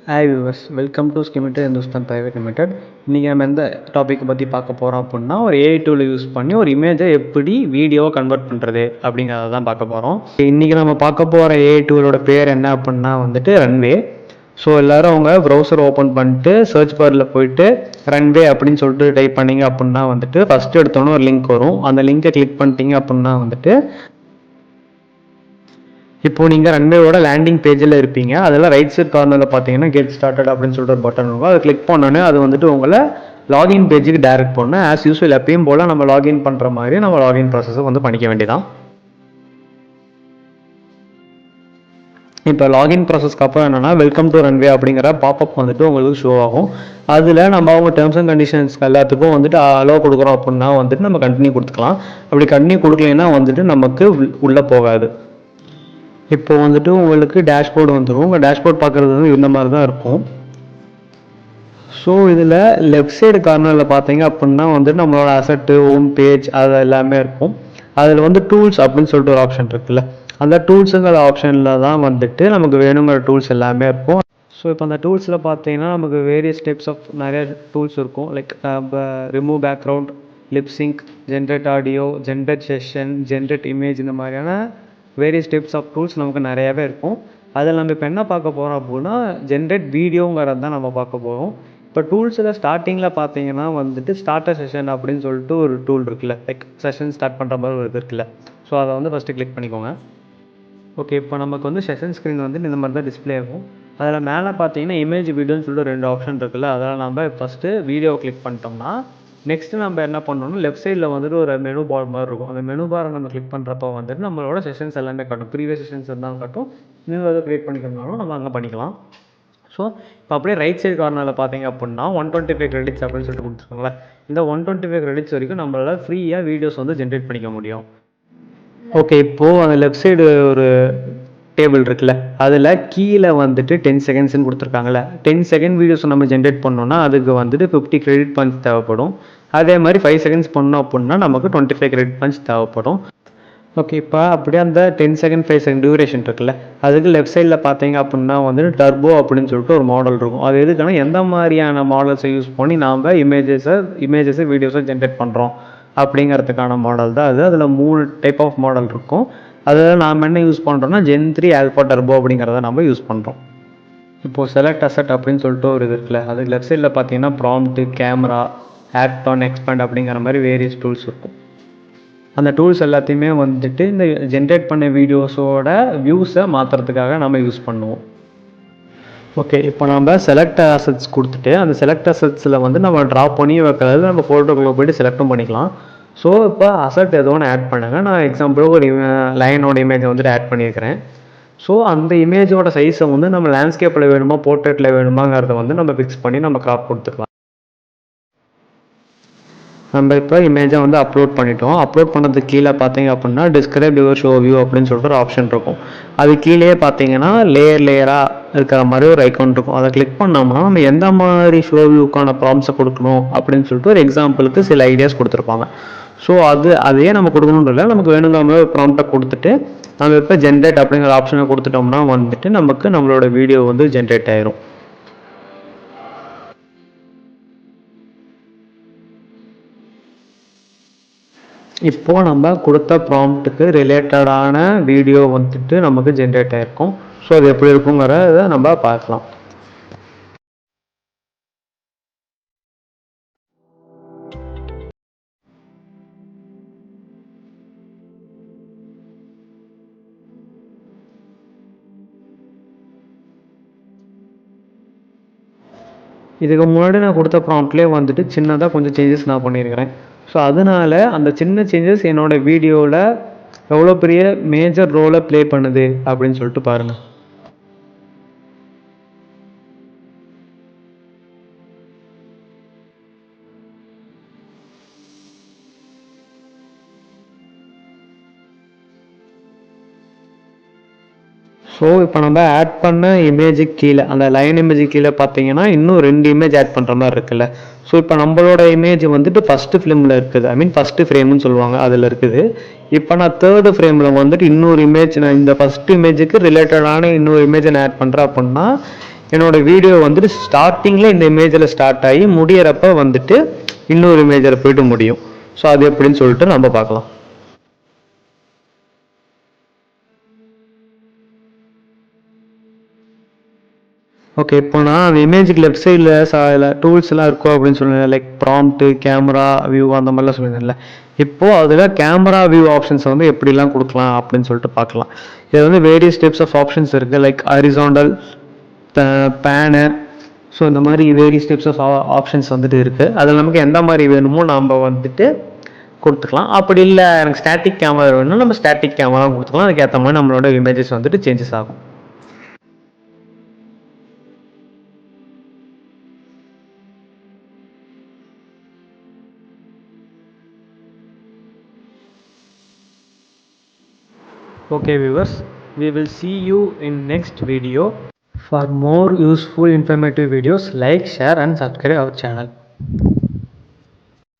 Hi viewers, welcome to ஸ்கிமிட்டட் Hindustan private limited. இன்றைக்கி நம்ம எந்த டாப்பிக்கை பற்றி பார்க்க போகிறோம் அப்படின்னா, ஒரு ஏஐ டூலை யூஸ் பண்ணி ஒரு இமேஜை எப்படி வீடியோவை கன்வெர்ட் பண்ணுறது அப்படிங்கிறத தான் பார்க்க போகிறோம். இன்றைக்கி நம்ம பார்க்க போகிற ஏஐ டூலோட பேர் என்ன அப்படின்னா ரன்வே. ஸோ எல்லோரும் அவங்க ப்ரௌசர் ஓப்பன் பண்ணிட்டு சர்ச் பாரில் போயிட்டு ரன்வே அப்படின்னு சொல்லிட்டு டைப் பண்ணிங்க அப்படின்னா ஃபஸ்ட்டு எடுத்தோன்னே ஒரு லிங்க் வரும். அந்த லிங்கை கிளிக் பண்ணிட்டீங்க அப்படின்னா இப்போ நீங்கள் ரன்வேவோட லேண்டிங் பேஜில் இருப்பீங்க. அதில் ரைட் சைட் கார்னரில் பார்த்தீங்கன்னா கெட் ஸ்டார்டட் அப்படின்னு சொல்லிட்டு ஒரு பட்டன் இருக்கும். அதை கிளிக் பண்ணோன்னே அது உங்களை லாகின் பேஜுக்கு டேரெக்ட் பண்ணணும். ஆஸ் யூஸ்வல் எப்பயும் போல் நம்ம லாகின் பண்ணுற மாதிரி நம்ம லாகின் ப்ராசஸை பண்ணிக்க வேண்டியதான். இப்போ லாகின் ப்ராசஸ்க்கு அப்புறம் என்னென்னா வெல்கம் டு ரன்வே அப்படிங்கிற பாப்பப் உங்களுக்கு ஷோ ஆகும். அதில் நம்ம அவங்க டேர்ம்ஸ் அண்ட் கண்டிஷன்ஸ்க்கு எல்லாத்துக்கும் அலோ கொடுக்குறோம் அப்படின்னா நம்ம கண்டினியூ கொடுத்துக்கலாம். அப்படி கண்டினியூ கொடுக்கலைன்னா நமக்கு உள்ளே போகாது. இப்போ உங்களுக்கு டேஷ்போர்டு வந்துடும். உங்கள் டேஷ்போர்ட் பார்க்குறது இந்த மாதிரி தான் இருக்கும். ஸோ இதில் லெஃப்ட் சைடு கார்னரில் பார்த்தீங்க அப்படின்னா நம்மளோட அசட்டு, ஹோம் பேஜ் அது எல்லாமே இருக்கும். அதில் டூல்ஸ் அப்படின்னு சொல்லிட்டு ஒரு ஆப்ஷன் இருக்குல்ல, அந்த டூல்ஸுங்கிற ஆப்ஷனில் தான் நமக்கு வேணுங்கிற டூல்ஸ் எல்லாமே இருக்கும். ஸோ இப்போ அந்த டூல்ஸில் பார்த்தீங்கன்னா நமக்கு வேரியஸ் டைப்ஸ் ஆஃப் நிறைய டூல்ஸ் இருக்கும். Like remove background, lip sync, generate audio, generate session, generate image, இந்த மாதிரியான வேரியஸ் டைப்ஸ் ஆஃப் டூல்ஸ் நமக்கு நிறையாவே இருக்கும். அதில் நம்ம இப்போ என்ன பார்க்க போகிறோம் அப்படின்னா ஜென்ரேட் வீடியோங்கிறது தான் நம்ம பார்க்க போகிறோம். இப்போ டூல்ஸில் ஸ்டார்டிங்கில் பார்த்தீங்கன்னா ஸ்டார்டர் செஷன் அப்படின்னு சொல்லிட்டு ஒரு டூல் இருக்குல்ல, லைக் செஷன் ஸ்டார்ட் பண்ணுற மாதிரி ஒரு இது இருக்குல்ல. ஸோ அதை ஃபஸ்ட்டு கிளிக் பண்ணிக்கோங்க. ஓகே, இப்போ நமக்கு செஷன் ஸ்க்ரீன் இந்த மாதிரி தான் டிஸ்பிளே ஆகும். அதில் மேலே பார்த்தீங்கன்னா இமேஜ் வீடியோன்னு சொல்லிட்டு 2 ஆப்ஷன் இருக்குல்ல. அதில் நம்ம ஃபஸ்ட்டு வீடியோ கிளிக் பண்ணிட்டோம்னா நெக்ஸ்ட்டு நம்ம என்ன பண்ணணும்னா லெஃப்ட் சைடில் ஒரு மெனு பார் மாதிரி இருக்கும். அந்த மெனு பாரை நம்ம கிளிக் பண்ணுறப்போ நம்மளோட செஷன்ஸ் எல்லாமே காட்டும். ப்ரீவியஸ் செஷன்ஸ் இருந்தாலும் காட்டும். நியூ எதாவது க்ரியேட் பண்ணிக்கணும்னாலும் நம்ம அங்கே பண்ணிக்கலாம். ஸோ இப்போ அப்படியே ரைட் சைடு கார்னரில் பார்த்தீங்க அப்படின்னா 125 கிரெடிட்ஸ் அப்படின்னு சொல்லிட்டு கொடுத்துருக்காங்களே, இந்த 125 கிரெடிட்ஸ் வரைக்கும் நம்மளால் ஃப்ரீயாக வீடியோஸ் ஜென்ரேட் பண்ணிக்க முடியும். ஓகே, இப்போது அந்த லெஃப்ட் சைடு ஒரு டேபிள் இருக்குல்ல, அதில் கீழே 10 செகண்ட்ஸ்ன்னு கொடுத்துருக்காங்கல்ல. 10 செகண்ட் வீடியோஸ் நம்ம ஜென்ரேட் பண்ணோன்னா அதுக்கு 50 கிரெடிட் பாயிண்ட்ஸ் தேவைப்படும். அதே மாதிரி 5 செகண்ட்ஸ் பண்ணோம் அப்படின்னா நமக்கு 25 கிரெடிட் பாயிண்ட்ஸ் தேவைப்படும். ஓகே, இப்போ அப்படியே அந்த 10 செகண்ட் 5 செகண்ட் டியூரேஷன் இருக்குல்ல, அதுக்கு லெஃப்ட் சைடில் பார்த்தீங்க அப்படின்னா டர்போ அப்படின்னு சொல்லிட்டு ஒரு மாடல் இருக்கும். அது எதுக்குன்னா எந்த மாதிரியான மாடல்ஸை யூஸ் பண்ணி நாம் இமேஜஸை வீடியோஸை ஜென்ரேட் பண்ணுறோம் அப்படிங்கிறதுக்கான மாடல் தான் அது. அதில் 3 டைப் ஆஃப் மாடல் இருக்கும். அதில் நாம் என்ன யூஸ் பண்ணுறோம்னா Gen 3 ஆல்ஃபா டர்போ அப்படிங்கிறத நம்ம யூஸ் பண்ணுறோம். இப்போது செலக்ட் அசட் அப்படின்னு சொல்லிட்டு ஒரு இது இருக்குல்ல, அதுக்கு லெஃப்ட் சைடில் பார்த்தீங்கன்னா prompt, camera, add on, expand அப்படிங்கிற மாதிரி வேரியஸ் டூல்ஸ் இருக்கும். அந்த டூல்ஸ் எல்லாத்தையுமே இந்த ஜென்ரேட் பண்ண வீடியோஸோட வியூஸை மாற்றுறதுக்காக நம்ம யூஸ் பண்ணுவோம். ஓகே, இப்போ நம்ம செலக்ட் அசட்ஸ் கொடுத்துட்டு அந்த செலக்ட் அசட்ஸில் நம்ம ட்ராப் பண்ணி வைக்கிறது நம்ம ஃபோட்டோக்குள்ளே போய்ட்டு செலக்டும் பண்ணிக்கலாம். ஸோ இப்போ அசட் ஏதோ ஒன்று ஆட் பண்ணுங்கள். நான் எக்ஸாம்பிளுக்கு ஒரு லைனோட இமேஜை ஆட் பண்ணியிருக்கிறேன். ஸோ அந்த இமேஜோட சைஸை நம்ம லேண்ட்ஸ்கேப்பில் வேணுமா போர்ட்ரேட்டில் வேணுமாங்கிறத நம்ம ஃபிக்ஸ் பண்ணி நம்ம கிராப் கொடுத்துக்கலாம். நம்ம இப்போ இமேஜை அப்லோட் பண்ணிட்டோம். அப்லோட் பண்ணுறதுக்கு கீழே பார்த்தீங்க அப்படின்னா டிஸ்கிரைப் யுவர் ஷோ வியூ அப்படின்னு சொல்லிட்டு ஒரு ஆப்ஷன் இருக்கும். அது கீழே பார்த்தீங்கன்னா லேயராக இருக்கிற மாதிரி ஒரு ஐக்கான் இருக்கும். அதை கிளிக் பண்ணோம்னா நம்ம எந்த மாதிரி ஷோ வியூக்கான ப்ராம்ப்ஸை கொடுக்கணும் அப்படின்னு சொல்லிட்டு ஒரு எக்ஸாம்பிளுக்கு சில ஐடியாஸ் கொடுத்துருப்பாங்க. ஸோ அதையே நம்ம கொடுக்கணும்னு இல்லை, நமக்கு வேணுங்கிற மாதிரி ப்ராம்ப்டை கொடுத்துட்டு நம்ம இப்போ ஜென்ரேட் அப்படிங்கிற ஆப்ஷனை கொடுத்துட்டோம்னா நமக்கு நம்மளோட வீடியோ ஜென்ரேட் ஆயிரும். இப்போது நம்ம கொடுத்த ப்ராம்ப்ட்டுக்கு ரிலேட்டடான வீடியோ நமக்கு ஜென்ரேட் ஆகிருக்கும். ஸோ அது எப்படி இருக்குங்கிறத நம்ம பார்க்கலாம். இதுக்கு முன்னாடி நான் கொடுத்த ப்ராம்ப்ட்லேயே சின்னதாக கொஞ்சம் சேஞ்சஸ் நான் பண்ணியிருக்கிறேன். ஸோ அதனால் அந்த சின்ன சேஞ்சஸ் என்னோடய வீடியோவில் எவ்வளோ பெரிய மேஜர் ரோலை ப்ளே பண்ணுது அப்படின்னு சொல்லிட்டு பாருங்கள். ஸோ இப்போ நம்ம ஆட் பண்ண இமேஜுக்கு கீழே அந்த லைன் இமேஜுக்கு கீழே பார்த்தீங்கன்னா இன்னும் 2 இமேஜ் ஆட் பண்ணுற மாதிரி இருக்குல்ல. ஸோ இப்போ நம்மளோட இமேஜ் ஃபஸ்ட்டு ஃபிலிமில் இருக்குது, ஐ மீன் ஃபஸ்ட்டு ஃப்ரேம்னு சொல்லுவாங்க, அதில் இருக்குது. இப்போ நான் 3rd ஃப்ரேமில் இன்னொரு இமேஜ், நான் இந்த ஃபஸ்ட்டு இமேஜுக்கு ரிலேட்டடான இன்னொரு இமேஜை நான் ஆட் பண்ணுறேன் அப்படின்னா என்னோடய வீடியோ வந்துட்டு ஸ்டார்டிங்கில் இந்த இமேஜில் ஸ்டார்ட் ஆகி முடியிறப்ப வந்துட்டு இன்னொரு இமேஜில் போய்ட்டு முடியும். ஸோ அது எப்படின்னு சொல்லிட்டு நம்ம பார்க்கலாம். ஓகே, இப்போ நான் அந்த இமேஜுக்கு லெஃப்ட் சைடில் சில டூல்ஸ்லாம் இருக்கும் அப்படின்னு சொன்னேன். லைக் ப்ராம்ப்ட்டு, கேமரா வியூ அந்த மாதிரிலாம் சொல்லியிருந்தேன்ல. இப்போது அதில் கேமரா வியூ ஆப்ஷன்ஸை வந்து எப்படிலாம் கொடுக்கலாம் அப்படின்னு சொல்லிட்டு பார்க்கலாம். இது வந்து வேரியஸ் டைப்ஸ் ஆஃப் ஆப்ஷன்ஸ் இருக்குது. லைக் ஹரிசாண்டல், பேனு, ஸோ இந்த மாதிரி வேரியஸ் டைப்ஸ் ஆஃப் ஆப்ஷன்ஸ் வந்துட்டு இருக்குது. அதில் நமக்கு எந்த மாதிரி வேணுமோ நம்ம வந்துட்டு கொடுத்துக்கலாம். அப்படி இல்லை எனக்கு ஸ்டாட்டிக் கேமரா வேணும்னா நம்ம ஸ்டாட்டிக் கேமரா கொடுத்துக்கலாம். அதுக்கேற்ற மாதிரி நம்மளோட இமேஜஸ் வந்துட்டு சேஞ்சஸ் ஆகும். Okay viewers, we will see you in next video. For more useful informative videos, like, share and subscribe our channel.